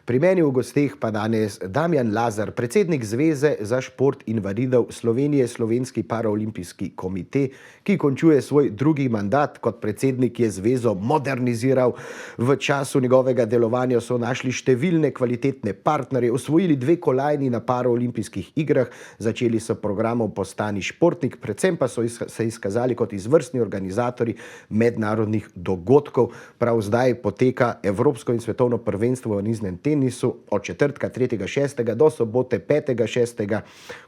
Pri meni v gosteh pa danes Damjan Lazar, predsednik Zveze za šport invalidov Slovenije, Slovenski paraolimpijski komite, ki končuje svoj drugi mandat. Kot predsednik je zvezo moderniziral. V času njegovega delovanja so našli številne kvalitetne partnerje, osvojili 2 kolajni na paraolimpijskih igrah, začeli s programom Postani športnik, predvsem pa so se izkazali kot izvrstni organizatorji mednarodnih dogodkov. Prav zdaj poteka evropsko in svetovno prvenstvo v namiznem tenisu od četrtka 3.6. do sobote 5.6.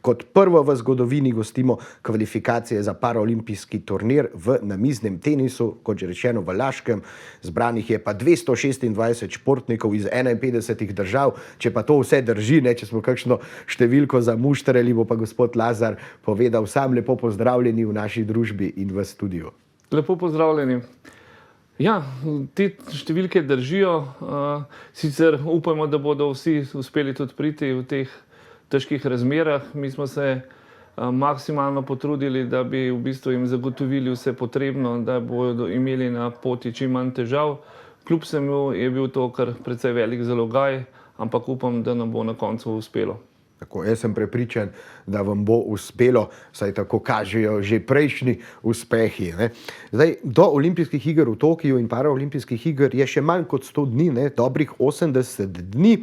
Kot prvo v zgodovini gostimo kvalifikacije za paraolimpijski turnir v namiznem tenisu, kot že rečeno v Laškem. Zbranih je pa 226 športnikov iz 51 držav. Če pa to vse drži, če smo kakšno številko zamuštrali, bo pa gospod Lazar povedal sam. Lepo pozdravljeni v naši družbi in v studiu. Lepo pozdravljeni. Ja, te številke držijo. Sicer upamo, da bodo vsi uspeli tudi priti v teh težkih razmerah. Mi smo se maksimalno potrudili, da bi v bistvu jim zagotovili vse potrebno, da bodo imeli na poti čim manj težav. Kljub vsemu je bil to kar precej velik zalogaj, ampak upam, da nam bo na koncu uspelo. Tako, jaz sem prepričan, da vam bo uspelo, saj tako kažejo že prejšnji uspehi. Zdaj, do olimpijskih iger v Tokiu in paraolimpijskih iger je še manj kot 100 dni, dobrih 80 dni.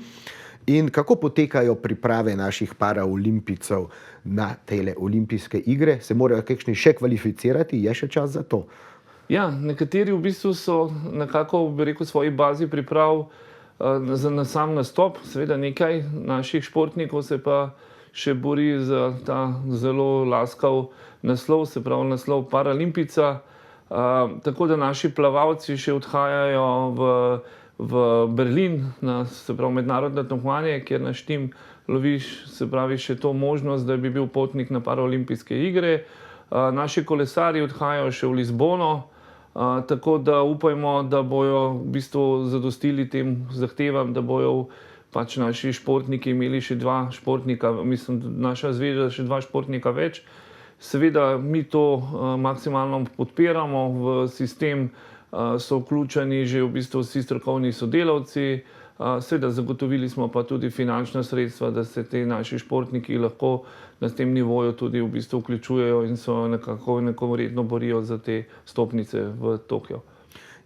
In kako potekajo priprave naših paraolimpijcev na tele olimpijske igre? Se morajo kakšni še kvalificirati? Je še čas za to? Ja, nekateri v bistvu so nekako, bi rekel, v svoji bazi priprav na sam nastop. Seveda nekaj naših športnikov se pa še bori za ta zelo laskav naslov, se pravi naslov paralimpica. Tako da naši plavalci še odhajajo v Berlin na, se pravi, mednarodno tekmovanje, kjer naš tim lovi, se pravi, še to možnost, da bi bil potnik na paraolimpijske igre. Naši kolesarji odhajajo še v Lizbono. Tako da upajmo, da bojo v bistvu zadostili tem zahtevam, da bojo pač naši športniki imeli še 2 športnika, mislim, naša zveza še 2 športnika več. Seveda mi to maksimalno podpiramo, v sistem so vključeni že v bistvu vsi strokovni sodelavci. Seveda zagotovili smo pa tudi finančna sredstva, da se te naši športniki lahko na tem nivoju tudi v bistvu vključujejo in so nekako nekomerno borijo za te stopnice v Tokio.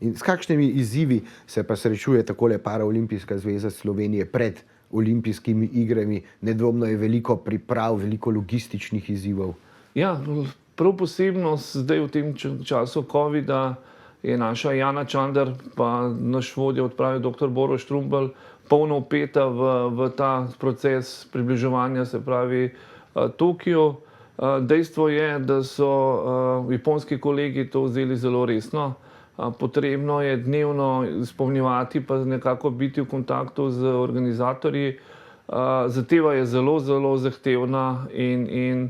In s kakšnimi izzivi se pa srečuje takole Paraolimpijska zveza Slovenije pred olimpijskimi igrami? Nedvomno je veliko priprav, veliko logističnih izzivov. Ja, prav posebnost zdaj v tem času covida je naša Jana Čander pa naš vodja odprave dr. Borut Štrumbelj polno vpeta v ta proces približevanja, se pravi Tokiu. Dejstvo je, da so japonski kolegi to vzeli zelo resno. Potrebno je dnevno izpolnjevati pa nekako biti v kontaktu z organizatorji. Zadeva je zelo, zelo zahtevna in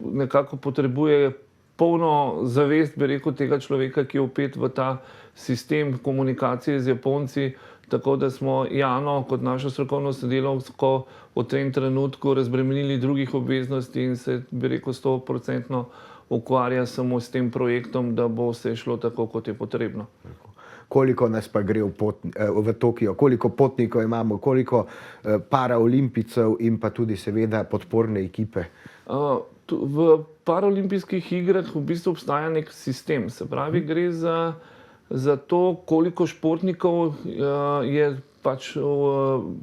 nekako potrebuje polno zavest, bi rekel, tega človeka, ki je vpet v ta sistem komunikacije z Japonci, tako da smo Jano kot našo strokovno sodelavko v tem trenutku razbremenili drugih obveznosti in se, bi rekel, 100% ukvarja samo s tem projektom, da bo vse šlo tako, kot je potrebno. Koliko nas pa gre v Tokio, koliko potnikov imamo, koliko paraolimpijcev in pa tudi seveda podporne ekipe? V paraolimpijskih igrah v bistvu obstaja nek sistem, se pravi, gre za to, koliko športnikov je pač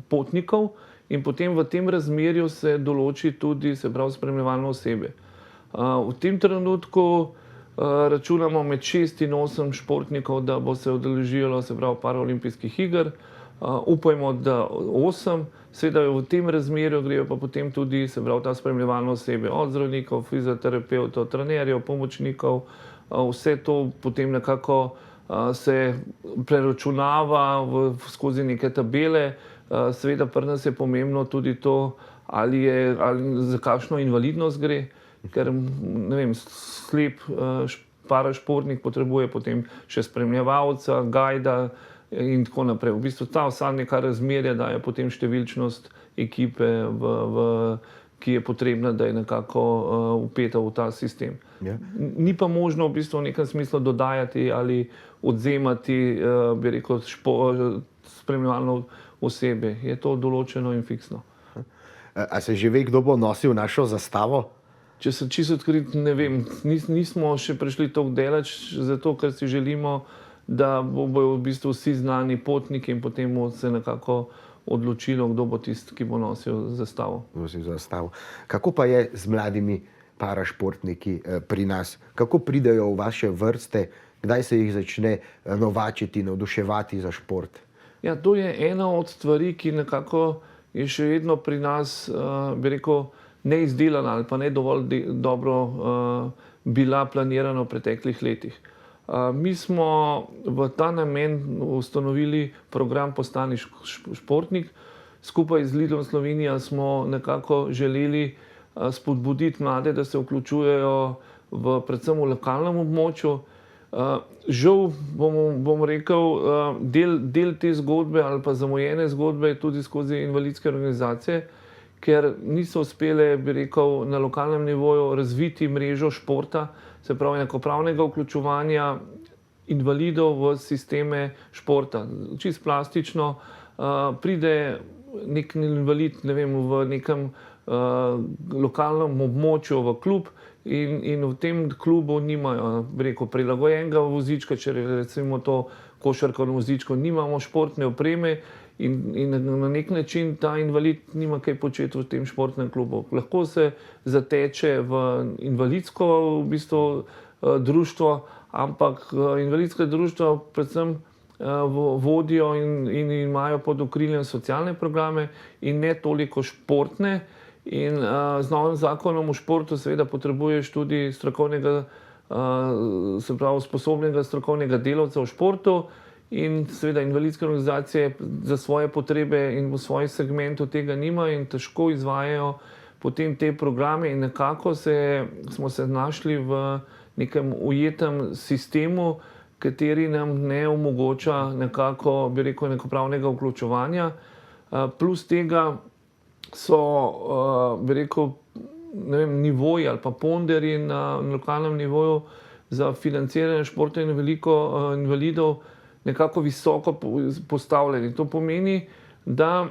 potnikov in potem v tem razmerju se določi tudi, se pravi, spremljevalno osebje. V tem trenutku računamo med 6 in 8 športnikov, da bo se udeležilo, se pravi, paraolimpijskih iger. Upajmo, da 8. Seveda v tem razmerju grejo pa potem tudi, se pravi, ta spremljevalno osebje, od zdravnikov, fizioterapevtov, trenerjev, pomočnikov. Vse to potem nekako se preračunava skozi neke tabele. Seveda pri nas je pomembno tudi to, ali za kakšno invalidnost gre, ker, ne vem, slep parašportnik potrebuje potem še spremljevalca, gajda in tako naprej. V bistvu ta vsa neka razmerja daje potem številčnost ekipe, ki je potrebna, da je nekako vpeta v ta sistem. Ni pa možno v bistvu v nekem smislu dodajati ali odvzemati, bi rekel, spremljevalno osebe. Je to določeno in fiksno. A se že ve, kdo bo nosil našo zastavo? Če se čisto odkrit, ne vem, nismo še prišli tako daleč, zato ker si želimo, da bojo v bistvu vsi znani potniki in potem bo se nekako odločilo, kdo bo tisti, ki bo nosil zastavo. Kako pa je z mladimi parašportniki pri nas? Kako pridejo v vaše vrste? Kdaj se jih začne novačiti, navduševati za šport? Ja, to je ena od stvari, ki nekako je še vedno pri nas, bi rekel, neizdelana ali pa ne dovolj dobro bila planirana v preteklih letih. Mi smo v ta namen ustanovili program Postani športnik. Skupaj z Lidlom Slovenija smo nekako želeli spodbuditi mlade, da se vključujejo predvsem v lokalnem območju. Žal, bom rekel, del te zgodbe ali pa zamujene zgodbe je tudi skozi invalidske organizacije, ker niso uspele, bi rekel, na lokalnem nivoju razviti mrežo športa, se pravi enakopravnega vključevanja invalidov v sisteme športa. Čisto plastično, pride nek invalid, ne vem, v nekem lokalnem območju v klub in v tem klubu nimajo, bi rekel, prilagojenega vozička, če recimo to košarkovno vozičko, nimamo športne opreme in na nek način ta invalid nima kaj početi v tem športnem klubu. Lahko se zateče v invalidsko v bistvu društvo, ampak invalidska društva predvsem vodijo in imajo pod okriljem socialne programe in ne toliko športne. In z novim zakonom o športu seveda potrebuješ tudi strokovnega, se pravi usposobljenega strokovnega delavca v športu in seveda invalidske organizacije za svoje potrebe in v svojem segmentu tega nimajo in težko izvajajo potem te programe in nekako smo se našli v nekem ujetem sistemu, kateri nam ne omogoča nekako, bi rekel, enakopravnega vključevanja. Plus tega so, bi rekel, ne vem, nivoji ali pa ponderi na lokalnem nivoju za financiranje športa in veliko invalidov nekako visoko postavljeni. To pomeni, da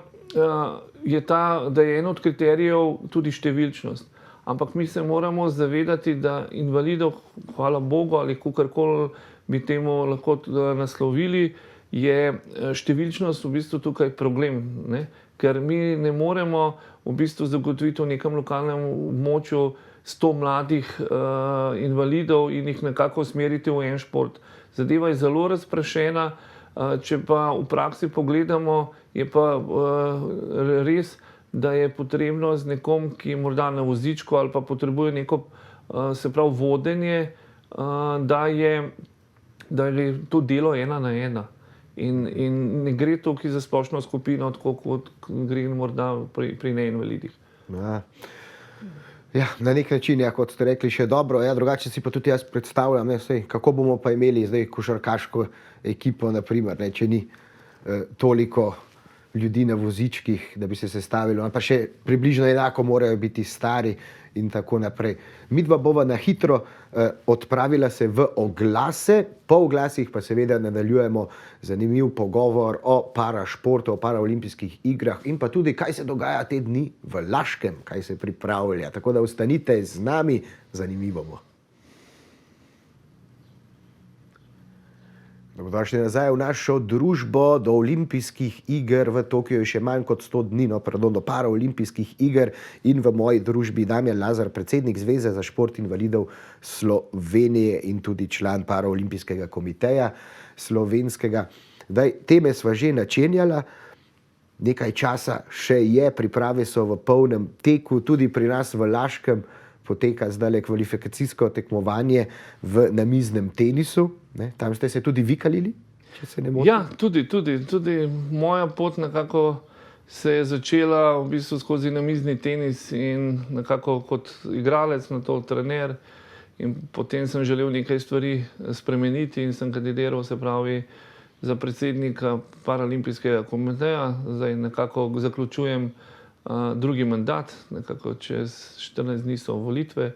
je en od kriterijev tudi številčnost. Ampak mi se moramo zavedati, da invalidov, hvala Bogu ali kakorkoli bi temu lahko naslovili, je številčnost v bistvu tukaj problem, ne? Ker mi ne moremo v bistvu zagotoviti v nekem lokalnem območju 100 mladih invalidov in jih nekako usmeriti v en šport. Zadeva je zelo razprašena, če pa v praksi pogledamo, je pa res, da je potrebno z nekom, ki je morda na vozičku ali pa potrebuje neko, se pravi, vodenje, da je to delo 1 na 1. In ne gre tukaj za splošno skupino, tako kot gre morda pri neinvalidih. Ja, na nek način, ja, kot ste rekli, še dobro. Ja, drugače si pa tudi jaz predstavljam, kako bomo pa imeli zdaj košarkaško ekipo, naprimer, ne, če ni toliko ljudi na vozičkih, da bi se sestavilo, pa še približno enako morajo biti stari in tako naprej. Midva bova na hitro odpravila se v oglase, po oglasih pa seveda nadaljujemo zanimiv pogovor o parašportu, o paraolimpijskih igrah in pa tudi, kaj se dogaja te dni v Laškem, kaj se pripravlja. Tako da ostanite z nami, zanimivo bo. Dobrodošli nazaj v našo družbo. Do olimpijskih iger v Tokiu je še manj kot 100 dni, do paraolimpijskih iger in v moji družbi Damjan Lazar, predsednik Zveze za šport invalidov Slovenije in tudi član paraolimpijskega komiteja slovenskega. Teme sva že načenjala, nekaj časa še je, priprave so v polnem teku, tudi pri nas v Laškem poteka zdajle kvalifikacijsko tekmovanje v namiznem tenisu. Tam ste se tudi vi kalili, če se ne motim? Ja, tudi moja pot nekako se je začela v bistvu skozi namizni tenis in nekako kot igralec, nato trener in potem sem želel nekaj stvari spremeniti in sem kandidiral, se pravi, za predsednika paraolimpijskega komiteja. Zdaj nekako zaključujem drugi mandat, nekako čez 14 dni so volitve,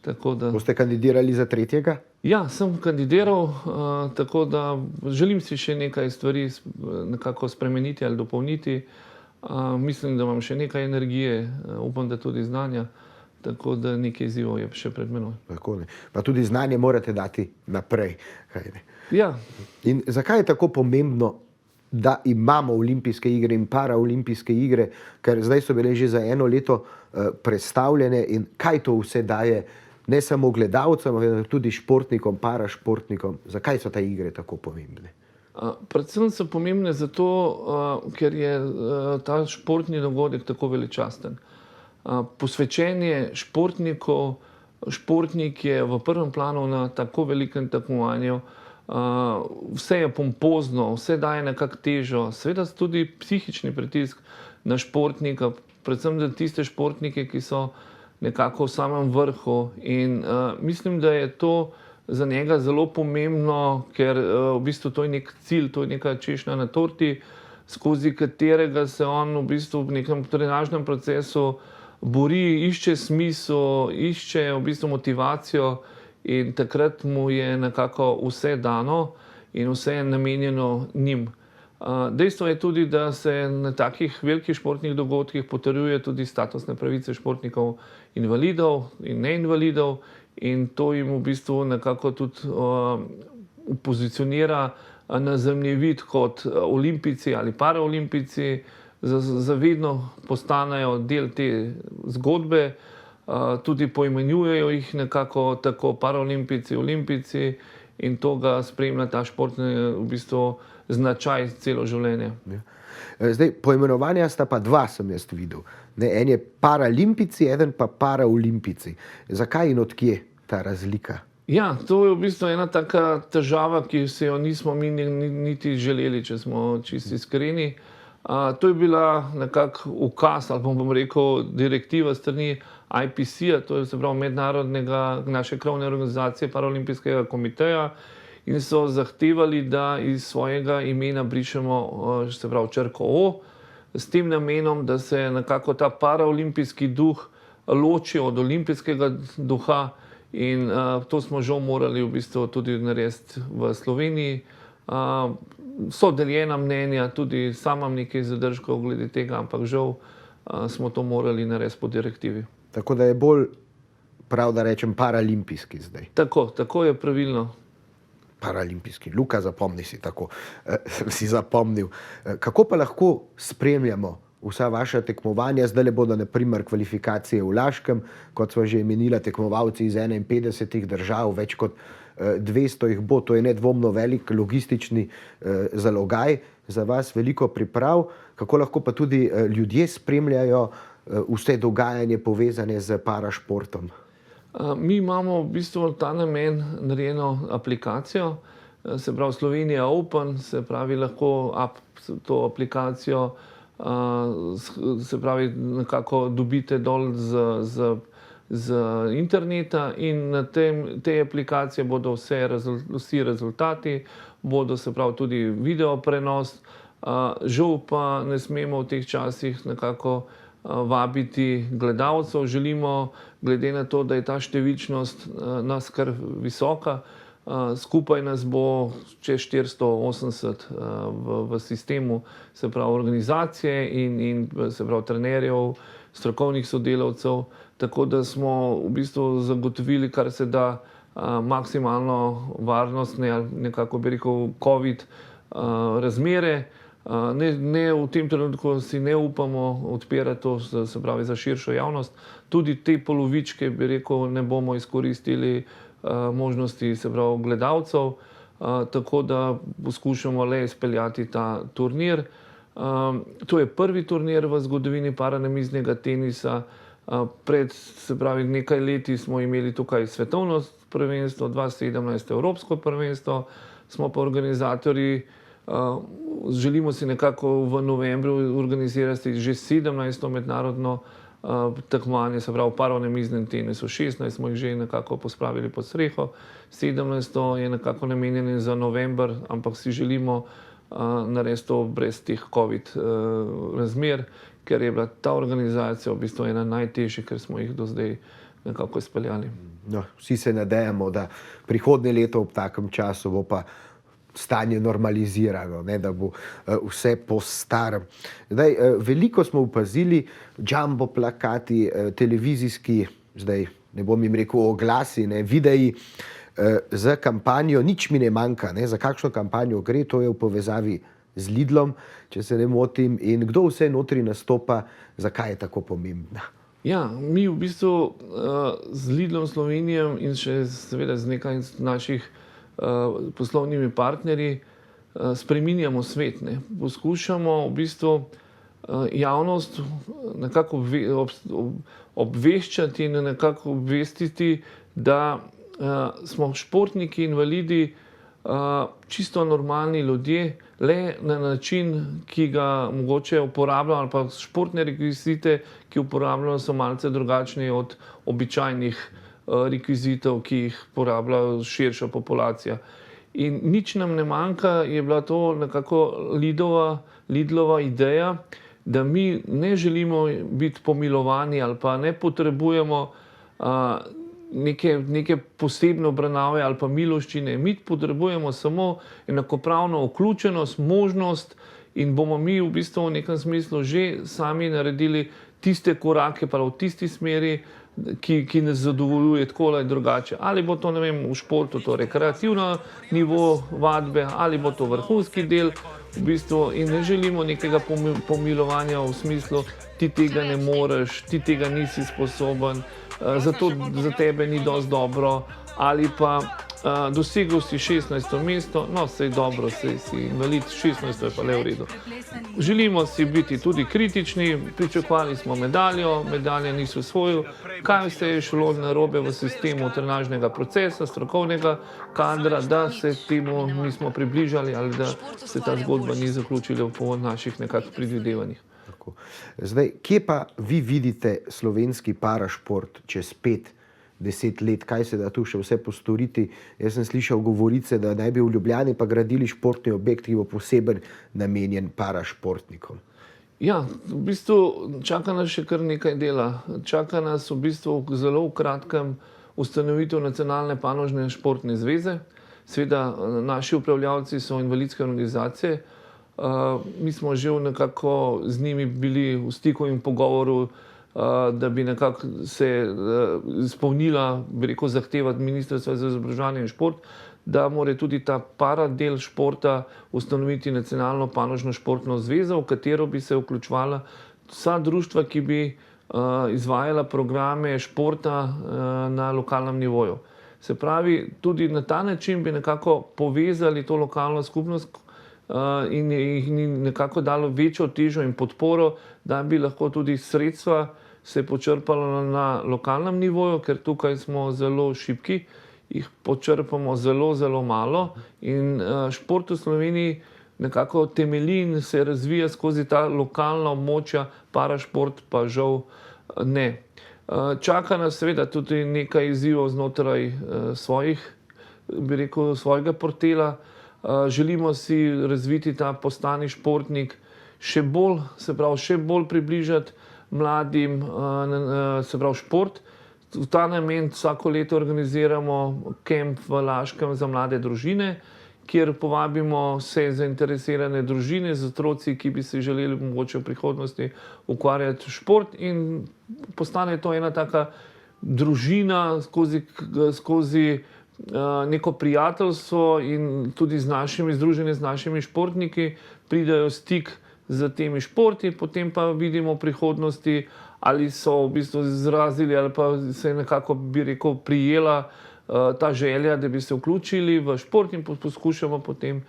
Tako da, Boste kandidirali za tretjega? ja, sem kandidiral, tako da želim si še nekaj stvari nekako spremeniti ali dopolniti. Mislim, da imam še nekaj energije, upam, da tudi znanja, tako da nekaj izzivov je še pred menoj. Tako, ne. Pa tudi znanje morate dati naprej. Kaj ne. Ja, In zakaj je tako pomembno, da imamo olimpijske igre in paraolimpijske igre, ker zdaj so bile že za eno leto prestavljene, in kaj to vse daje ne samo gledalcem, ampak tudi športnikom, parašportnikom? Zakaj so te igre tako pomembne? predvsem so pomembne zato, ker je ta športni dogodek tako veličasten. Posvečenje športnikov, športnik je v prvem planu na tako velikem tekmovanju. Vse je pompozno, vse daje nekako težo, seveda tudi psihični pritisk na športnika, predvsem za tiste športnike, ki so nekako v samem vrhu. In mislim, da je to za njega zelo pomembno, ker v bistvu to je nek cilj, to je neka češnja na torti, skozi katerega se on v bistvu v nekem trenažnem procesu bori, išče smisel, išče v bistvu motivacijo. In takrat mu je nekako vse dano in vse je namenjeno njim. Dejstvo je tudi, da se na takih velikih športnih dogodkih potrjuje tudi statusne pravice športnikov invalidov in neinvalidov, in to jim v bistvu nekako tudi pozicionira na zemljevid kot olimpijci ali paraolimpijci, zavedno postanejo del te zgodbe. Tudi poimenujejo jih nekako tako paraolimpijci, olimpijci, in to ga spremlja ta športni v bistvu značaj celo življenje. Ja. Zdaj, poimenovanja sta pa dva, sem jaz videl. Ne, en je paralimpici, eden pa paraolimpijci. Zakaj in odkje ta razlika? Ja, to je v bistvu ena taka težava, ki se jo nismo mi niti želeli, če smo čisto iskreni. To je bila nekako ukaz, ali bom rekel direktiva strani IPC-ja, to je se pravi mednarodnega, naše krovne organizacije Paraolimpijskega komiteja, in so zahtevali, da iz svojega imena brišemo se pravi črko O, s tem namenom, da se nekako ta paraolimpijski duh loči od olimpijskega duha, in to smo žal morali v bistvu tudi narediti v Sloveniji. So deljena mnenja, tudi sam imam nekaj zadržkov glede tega, ampak žal smo to morali narediti po direktivi. Tako da je bolj prav, da rečem paraolimpijski zdaj. Tako je pravilno. Paraolimpijski. Luka, zapomni si tako. Si zapomnil. Kako pa lahko spremljamo vsa vaša tekmovanja? Zdaj bodo na primer kvalifikacije v Laškem, kot sva že menila, tekmovalci iz 51 držav, več kot 200 jih bo, to je nedvomno velik logistični zalogaj za vas, veliko priprav. Kako lahko pa tudi ljudje spremljajo vse dogajanje povezane z parašportom? Mi imamo v bistvu ta namen narejeno aplikacijo, se pravi Slovenija Open, se pravi lahko to aplikacijo se pravi nekako dobite dol z interneta, in na tej aplikaciji bodo vsi rezultati, bodo se pravi tudi video prenos. Žal pa ne smemo v teh časih nekako vabiti gledalcev. Želimo, glede na to, da je ta številčnost nas kar visoka, skupaj nas bo čez 480 v sistemu, se pravi organizacije in se pravi trenerjev, strokovnih sodelavcev, tako da smo v bistvu zagotovili kar se da maksimalno varnostne, nekako bi rekel COVID razmere. Ne, v tem trenutku si ne upamo odpirati to, se pravi za širšo javnost. Tudi te polovičke, bi rekel, ne bomo izkoristili možnosti, se pravi gledalcev, tako da poskušamo le izpeljati ta turnir. To je prvi turnir v zgodovini paranamiznega tenisa. Se pravi, nekaj leti smo imeli tukaj svetovno prvenstvo, 2017 evropsko prvenstvo, smo pa organizatorji. Želimo si nekako v novembru organizirati že 17. mednarodno tekmovanje, se pravi v paranamiznem tenisu. 16 smo jih že nekako pospravili pod streho, 17. je nekako namenjeno za november, ampak si želimo narediti to brez teh COVID razmer, ker je bila ta organizacija v bistvu ena najtežjih, ker smo jih do zdaj nekako izpeljali. No, vsi se nadejamo, da prihodnje leto ob takem času bo pa stanje normalizirano, ne, da bo vse po starem. Zdaj, veliko smo opazili, jumbo plakati, televizijski, zdaj ne bom jim rekel oglasi, ne, videi za kampanjo, nič mi ne manjka, ne, za kakšno kampanjo gre, to je v povezavi z Lidlom, če se ne motim, in kdo vse notri nastopa, zakaj je tako pomembna. Ja, mi v bistvu z Lidlom Slovenijo in še seveda z nekaj naših poslovnimi partnerji spreminjamo svet, ne. Poskušamo v bistvu javnost nekako obveščati in nekako obvestiti, da smo športniki, invalidi, čisto normalni ljudje, le na način, ki ga mogoče uporabljamo, ali pa športne rekvizite, ki uporabljamo, so malce drugačni od običajnih rekvizitov, ki jih uporablja širša populacija. In nič nam ne manjka, je bila to nekako Lidlova ideja, da mi ne želimo biti pomilovani ali pa ne potrebujemo neke posebne obravnave ali pa miloščine. Mi potrebujemo samo enakopravno vključenost, možnost in bomo mi v bistvu v nekem smislu že sami naredili tiste korake pa v tisti smeri, ki nas zadovoljuje tako ali drugače. Ali bo to, ne vem, v športu to rekreativno nivo vadbe, ali bo to vrhunski del, v bistvu, in ne želimo nekega pomilovanja v smislu, ti tega ne moreš, ti tega nisi sposoben, zato za tebe ni dosti dobro, ali pa dosegel si 16. mesto, no, sej dobro, sej si invalid, 16. je pa le v redu. Želimo si biti tudi kritični, pričakovali smo medaljo, medalje niso osvojil, kaj vse je šlo narobe v sistemu trenažnega procesa, strokovnega kadra, da se temu nismo približali ali da se ta zgodba ni zaključila po naših nekakšnih predvidevanjih. Zdaj, kje pa vi vidite slovenski parašport čez 5-10 let, kaj se da tu še vse postoriti? Jaz sem slišal govorice, da naj bi v Ljubljani pa gradili športni objekt, ki bo poseben namenjen parašportnikom. Ja, v bistvu čaka nas še kar nekaj dela. Čaka nas v bistvu zelo v kratkem ustanovitev Nacionalne panožne športne zveze. Seveda naši upravljavci so invalidske organizacije. Mi smo že nekako z njimi bili v stiku in pogovoru, da bi nekako se izpolnila, bi rekel, zahteva Ministrstva za izobraževanje in šport, da mora tudi ta paradel športa ustanoviti Nacionalno panožno športno zvezo, v katero bi se vključevala vsa društva, ki bi izvajala programe športa na lokalnem nivoju. Se pravi, tudi na ta način bi nekako povezali to lokalno skupnost in jih nekako dalo večjo težo in podporo, da bi lahko tudi sredstva se počrpalo na lokalnem nivoju, ker tukaj smo zelo šibki, jih počrpamo zelo, zelo malo in šport v Sloveniji nekako temelji in se razvija skozi ta lokalna območja, parašport pa žal ne. Čaka nas seveda tudi nekaj izzivov znotraj svojega portela. Želimo si razviti ta postani športnik še bolj približati mladim, se pravi šport. V ta namen vsako leto organiziramo kemp v Laškem za mlade družine, kjer povabimo vse zainteresirane družine z otroci, ki bi se želeli mogoče v prihodnosti ukvarjati šport, in postane to ena taka družina skozi neko prijateljstvo in tudi združenje z našimi športniki pridejo v stik z temi športi, potem pa vidimo v prihodnosti, ali so v bistvu izrazili ali pa se je nekako, bi rekel, prijela ta želja, da bi se vključili v šport, in poskušamo potem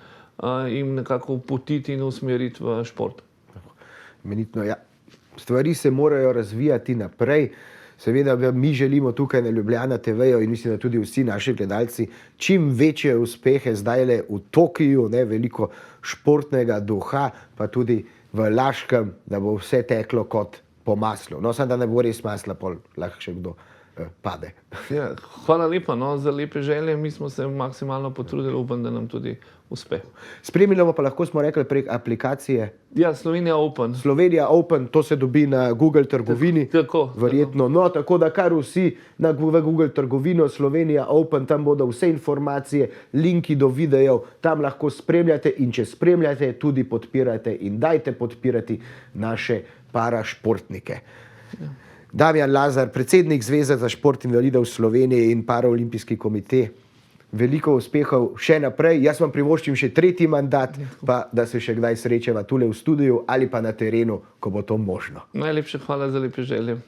jim nekako potiti in usmeriti v šport. Imenitno, ja. Stvari se morajo razvijati naprej. Seveda mi želimo tukaj na Ljubljana TV-ju in mislim, da tudi vsi naši gledalci čim večje uspehe zdajle v Tokiu, ne, veliko športnega duha, pa tudi v Laškem, da bo vse teklo kot po maslu. No, samo da ne bo res masla, pol lahko še kdo pade. Ja, hvala lepa za lepe želje. Mi smo se maksimalno potrudili, upam, da nam tudi uspe. Spremljamo pa lahko, smo rekli, prek aplikacije Ja, Slovenija Open. Slovenija Open, to se dobi na Google trgovini. Tako. Verjetno. No, tako da kar vsi v Google trgovino Slovenija Open, tam bodo vse informacije, linki do videov, tam lahko spremljate in če spremljate, tudi podpirate in dajte podpirati naše parašportnike. Damjan Lazar, predsednik Zveze za šport invalidov Slovenije in Paraolimpijski komite. Veliko uspehov še naprej. Jaz vam privoščim še 3. mandat, pa da se še kdaj srečava tule v studiu ali pa na terenu, ko bo to možno. Najlepša hvala za lepe želje.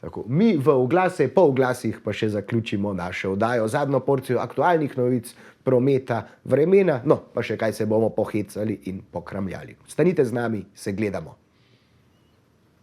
Tako, mi v oglase, po oglasih pa še zaključimo našo oddajo, zadnjo porcijo aktualnih novic, prometa, vremena, no pa še kaj se bomo pohecali in pokramljali. Ostanite z nami, se gledamo.